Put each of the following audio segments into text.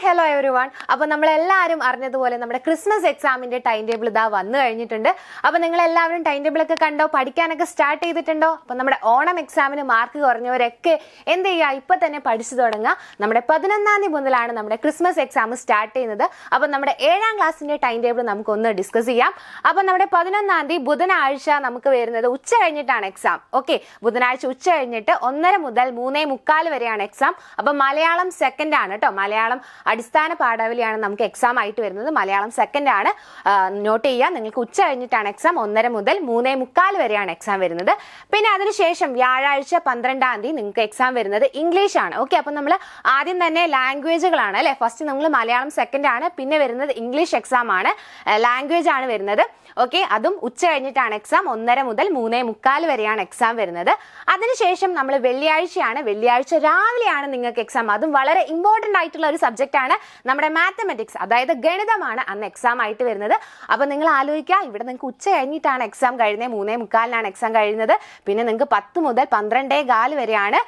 Hello every one. അപ്പോൾ നമ്മളെല്ലാവരും അറിഞ്ഞതുപോലെ നമ്മുടെ ക്രിസ്മസ് എക്സാമിൻ്റെ ടൈം ടേബിൾ ഇതാ വന്നു കഴിഞ്ഞിട്ടുണ്ട്. അപ്പോൾ നിങ്ങളെല്ലാവരും ടൈം ടേബിളൊക്കെ കണ്ടോ, പഠിക്കാനൊക്കെ സ്റ്റാർട്ട് ചെയ്തിട്ടുണ്ടോ? അപ്പോൾ നമ്മുടെ ഓണം എക്സാമിന് മാർക്ക് കുറഞ്ഞവരൊക്കെ എന്ത് ചെയ്യുക, ഇപ്പം തന്നെ പഠിച്ചു തുടങ്ങുക. നമ്മുടെ 11-ാം തീയതി മുതലാണ് നമ്മുടെ ക്രിസ്മസ് എക്സാം സ്റ്റാർട്ട് ചെയ്യുന്നത്. അപ്പോൾ നമ്മുടെ 7-ാം ക്ലാസ്സിൻ്റെ ടൈം ടേബിൾ നമുക്കൊന്ന് ഡിസ്കസ് ചെയ്യാം. അപ്പോൾ നമ്മുടെ 11-ാം തീയതി ബുധനാഴ്ച നമുക്ക് വരുന്നത് ഉച്ച കഴിഞ്ഞിട്ടാണ് എക്സാം. ഓക്കെ, ബുധനാഴ്ച ഉച്ച കഴിഞ്ഞിട്ട് 1:30 മുതൽ 3:45 വരെയാണ് എക്സാം. അപ്പോൾ മലയാളം സെക്കൻഡ് ആണ് കേട്ടോ. മലയാളം അടിസ്ഥാന പാഠാവലിയാണ് നമുക്ക് എക്സാം ആയിട്ട് വരുന്നത്. മലയാളം സെക്കൻഡ് ആണ്, നോട്ട് ചെയ്യുക. നിങ്ങൾക്ക് ഉച്ച കഴിഞ്ഞിട്ടാണ് എക്സാം. 1:30 മുതൽ 3:45 വരെയാണ് എക്സാം വരുന്നത്. പിന്നെ അതിനുശേഷം വ്യാഴാഴ്ച 12-ാം തീയതി നിങ്ങൾക്ക് എക്സാം വരുന്നത് ഇംഗ്ലീഷ് ആണ്. ഓക്കെ, അപ്പം നമ്മൾ ആദ്യം തന്നെ ലാംഗ്വേജുകളാണ് അല്ലേ. ഫസ്റ്റ് നമ്മൾ മലയാളം സെക്കൻഡ് ആണ്, പിന്നെ വരുന്നത് ഇംഗ്ലീഷ് എക്സാം ആണ്, ലാംഗ്വേജ് ആണ് വരുന്നത്. ഓക്കെ, അതും ഉച്ച കഴിഞ്ഞിട്ടാണ് എക്സാം. 1:30 മുതൽ 3:45 വരെയാണ് എക്സാം വരുന്നത്. അതിനുശേഷം നമ്മൾ വെള്ളിയാഴ്ചയാണ്, വെള്ളിയാഴ്ച രാവിലെയാണ് നിങ്ങൾക്ക് എക്സാം. അതും വളരെ ഇമ്പോർട്ടൻ്റ് ആയിട്ടുള്ള ഒരു സബ്ജക്റ്റ് ആണ് നമ്മുടെ മാത്തമെറ്റിക്സ്, അതായത് ഗണിതമാണ് അന്ന് എക്സാം ആയിട്ട് വരുന്നത്. അപ്പോൾ നിങ്ങൾ ആലോചിക്കുക, ഇവിടെ നിങ്ങൾക്ക് ഉച്ച കഴിഞ്ഞിട്ടാണ് എക്സാം കഴിയുന്നത്, 3:45 എക്സാം കഴിയുന്നത്. പിന്നെ നിങ്ങൾക്ക് 10 മുതൽ 12:15 വരെയാണ്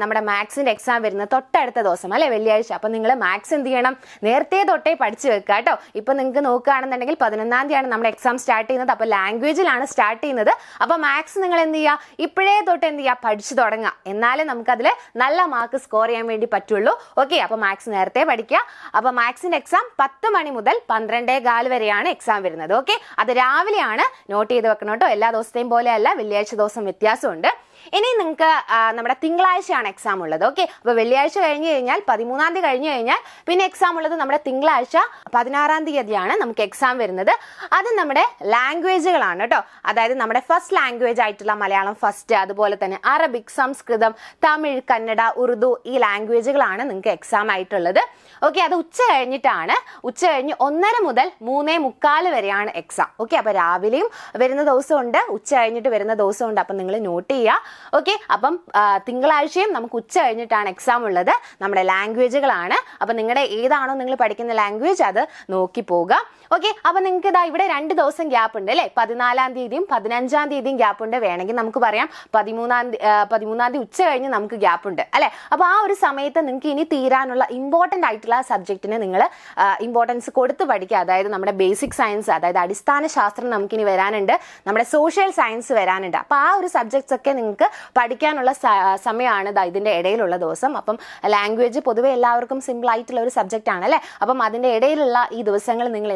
നമ്മുടെ മാത്സിൻ്റെ എക്സാം വരുന്നത്, തൊട്ടടുത്ത ദിവസം അല്ലേ, വെള്ളിയാഴ്ച. അപ്പോൾ നിങ്ങൾ മാത്സ് എന്ത് ചെയ്യണം, നേരത്തെ തൊട്ടേ പഠിച്ചു വെക്കുക കേട്ടോ. ഇപ്പം നിങ്ങൾക്ക് നോക്കുകയാണെന്നുണ്ടെങ്കിൽ 11-ാം തീയതിയാണ് നമ്മുടെ എക്സാം സ്റ്റാർട്ട് ചെയ്യുന്നത്. അപ്പോൾ ലാംഗ്വേജിലാണ് സ്റ്റാർട്ട് ചെയ്യുന്നത്. അപ്പോൾ മാത്സ് നിങ്ങൾ എന്ത് ചെയ്യുക, ഇപ്പോഴേ തൊട്ട് എന്ത് ചെയ്യുക, പഠിച്ചു തുടങ്ങുക. എന്നാലേ നമുക്കതിൽ നല്ല മാർക്ക് സ്കോർ ചെയ്യാൻ വേണ്ടി പറ്റുള്ളൂ. ഓക്കെ, അപ്പോൾ മാത്സ് നേരത്തെ പഠിക്കുക. അപ്പോൾ മാത്സിൻ്റെ എക്സാം 10 മണി മുതൽ 12:15 വരെയാണ് എക്സാം വരുന്നത്. ഓക്കെ, അത് രാവിലെയാണ്, നോട്ട് ചെയ്ത് വെക്കണം കേട്ടോ. എല്ലാ ദിവസത്തെയും പോലെയല്ല, വെള്ളിയാഴ്ച ദിവസം വ്യത്യാസമുണ്ട്. ഇനി നിങ്ങൾക്ക് നമ്മുടെ തിങ്കളാഴ്ചയാണ് എക്സാം ഉള്ളത്. ഓക്കെ, അപ്പോൾ വെള്ളിയാഴ്ച കഴിഞ്ഞ് കഴിഞ്ഞാൽ 13-ാം തീയതി കഴിഞ്ഞ് കഴിഞ്ഞാൽ പിന്നെ എക്സാം ഉള്ളത് നമ്മുടെ തിങ്കളാഴ്ച 16-ാം തീയതിയാണ് നമുക്ക് എക്സാം വരുന്നത്. അത് നമ്മുടെ ലാംഗ്വേജുകളാണ് കേട്ടോ. അതായത് നമ്മുടെ ഫസ്റ്റ് ലാംഗ്വേജ് ആയിട്ടുള്ള മലയാളം ഫസ്റ്റ്, അതുപോലെ തന്നെ അറബിക്, സംസ്കൃതം, തമിഴ്, കന്നഡ, ഉറുദു, ഈ ലാംഗ്വേജുകളാണ് നിങ്ങൾക്ക് എക്സാം ആയിട്ടുള്ളത്. ഓക്കെ, അത് ഉച്ച കഴിഞ്ഞിട്ടാണ്. ഉച്ച കഴിഞ്ഞ് 1:30 മുതൽ 3:45 വരെയാണ് എക്സാം. ഓക്കെ, അപ്പോൾ രാവിലെയും വരുന്ന ദിവസമുണ്ട്, ഉച്ച കഴിഞ്ഞിട്ട് വരുന്ന ദിവസമുണ്ട്. അപ്പം നിങ്ങൾ നോട്ട് ചെയ്യുക. ഓക്കെ, അപ്പം തിങ്കളാഴ്ചയും നമുക്ക് ഉച്ച കഴിഞ്ഞിട്ടാണ് എക്സാം ഉള്ളത്. നമ്മുടെ ലാംഗ്വേജുകളാണ്. അപ്പം നിങ്ങളുടെ ഏതാണോ നിങ്ങൾ പഠിക്കുന്ന ലാംഗ്വേജ് അത് നോക്കി പോകുക. ഓക്കെ, അപ്പം നിങ്ങൾക്ക് ഇതാ ഇവിടെ 2 ദിവസം ഗ്യാപ്പ് ഉണ്ട് അല്ലേ. 14-ാം തീയതിയും 15-ാം തീയതിയും ഗ്യാപ്പ് ഉണ്ട്. വേണമെങ്കിൽ നമുക്ക് പറയാം 13-ാം തീയതി ഉച്ച കഴിഞ്ഞ് നമുക്ക് ഗ്യാപ്പ് ഉണ്ട് അല്ലേ. അപ്പോൾ ആ ഒരു സമയത്ത് നിങ്ങൾക്ക് ഇനി തീരാനുള്ള ഇമ്പോർട്ടൻ്റ് ആയിട്ടുള്ള സബ്ജക്റ്റിന് നിങ്ങൾ ഇമ്പോർട്ടൻസ് കൊടുത്ത് പഠിക്കുക. അതായത് നമ്മുടെ ബേസിക് സയൻസ്, അതായത് അടിസ്ഥാന ശാസ്ത്രം നമുക്കിനി വരാനുണ്ട്, നമ്മുടെ സോഷ്യൽ സയൻസ് വരാനുണ്ട്. അപ്പോൾ ആ ഒരു സബ്ജക്ട്സ് ഒക്കെ നിങ്ങൾക്ക് പഠിക്കാനുള്ള സമയമാണ് ഇതിൻ്റെ ഇടയിലുള്ള ദിവസം. അപ്പം ലാംഗ്വേജ് പൊതുവെ എല്ലാവർക്കും സിമ്പിൾ ആയിട്ടുള്ള ഒരു സബ്ജക്റ്റ് ആണ് അല്ലേ. അപ്പം അതിൻ്റെ ഇടയിലുള്ള ഈ ദിവസങ്ങൾ നിങ്ങൾ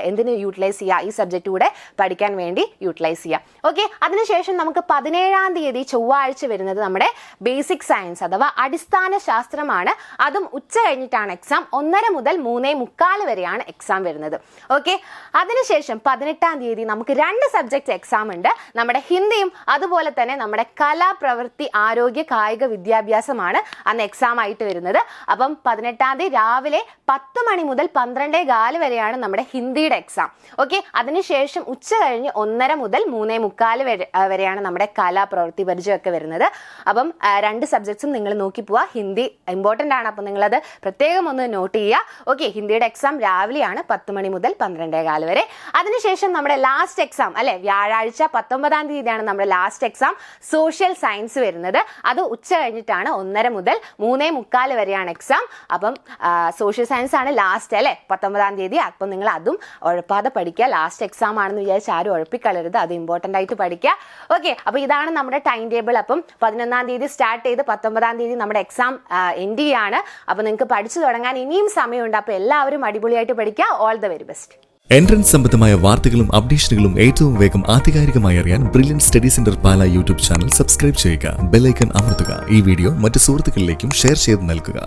എന്തിന് യൂട്ടിലൈസ് ചെയ്യുക, ഈ സബ്ജക്റ്റ് കൂടെ പഠിക്കാൻ വേണ്ടി യൂട്ടിലൈസ് ചെയ്യുക. ഓക്കെ, അതിനുശേഷം നമുക്ക് 17-ാം തീയതി ചൊവ്വാഴ്ച വരുന്നത് നമ്മുടെ ബേസിക് സയൻസ് അഥവാ അടിസ്ഥാന ശാസ്ത്രമാണ്. അതും ഉച്ച കഴിഞ്ഞിട്ടാണ് എക്സാം. 1:30 മുതൽ 3:45 വരെയാണ് എക്സാം വരുന്നത്. ഓക്കെ, അതിനുശേഷം 18-ാം തീയതി നമുക്ക് 2 സബ്ജക്റ്റ് എക്സാം ഉണ്ട്. നമ്മുടെ ഹിന്ദിയും അതുപോലെ തന്നെ നമ്മുടെ കലാ, പ്രവൃത്തി, ആരോഗ്യ, കായിക വിദ്യാഭ്യാസമാണ് അന്ന് എക്സാം ആയിട്ട് വരുന്നത്. അപ്പം 18-ാം തീയതി രാവിലെ 10 മണി മുതൽ 12:15 വരെയാണ് നമ്മുടെ ഹിന്ദിയുടെ എക്സാം. ഓക്കെ, അതിനുശേഷം ഉച്ച കഴിഞ്ഞ് 1:30 മുതൽ 3:45 വരെയാണ് നമ്മുടെ കലാ, പ്രവൃത്തി, പരിചയമൊക്കെ വരുന്നത്. അപ്പം 2 സബ്ജക്ട്സും നിങ്ങൾ നോക്കി പോവുക. ഹിന്ദി ഇമ്പോർട്ടൻ്റ് ആണ്, അപ്പം നിങ്ങളത് പ്രത്യേകം ഒന്ന് നോട്ട് ചെയ്യുക. ഓക്കെ, ഹിന്ദിയുടെ എക്സാം രാവിലെയാണ് 10 മണി മുതൽ 12:15 വരെ. അതിനുശേഷം നമ്മുടെ ലാസ്റ്റ് എക്സാം അല്ലെ, വ്യാഴാഴ്ച 19-ാം തീയതിയാണ് നമ്മുടെ ലാസ്റ്റ് എക്സാം, സോഷ്യൽ സയൻസ് വരുന്നത്. അത് ഉച്ച കഴിഞ്ഞിട്ടാണ്. 1:30 മുതൽ 3:45 വരെയാണ് എക്സാം. അപ്പം സോഷ്യൽ സയൻസ് ആണ് ലാസ്റ്റ് അല്ലേ, 19-ാം തീയതി. അപ്പം നിങ്ങൾ അതും ഉഴപ്പാതെ പഠിക്കുക. ലാസ്റ്റ് എക്സാം ആണെന്ന് വിചാരിച്ച് ആരും ഉഴപ്പിക്കളരുത്, അത് ഇമ്പോർട്ടൻ്റ് ആയിട്ട് പഠിക്കുക. ഓക്കെ, അപ്പോൾ ഇതാണ് നമ്മുടെ ടൈം ടേബിൾ. അപ്പം 11-ാം തീയതി സ്റ്റാർട്ട് ചെയ്ത് 19-ാം തീയതി നമ്മുടെ എക്സാം എൻഡ് ചെയ്യാണ്. അപ്പോൾ നിങ്ങൾക്ക് പഠിച്ചു തുടങ്ങാൻ ഇനിയും സമയമുണ്ട്. അപ്പോൾ എല്ലാവരും അടിപൊളിയായിട്ട് പഠിക്കുക. All the very best. Entrance സംബന്ധമായ വാർത്തകളും അപ്ഡേഷനുകളും ഏറ്റവും വേഗം ആധികാരികമായി അറിയാൻ ബ്രില്യൻറ്റ് സ്റ്റഡി സെന്റർ പാല യൂട്യൂബ് ചാനൽ സബ്സ്ക്രൈബ് ചെയ്യുക. ബെൽ ഐക്കൺ അമർത്തുക. ഈ വീഡിയോ മറ്റ് സുഹൃത്തുക്കളിലേക്കും ഷെയർ ചെയ്ത് നൽകുക.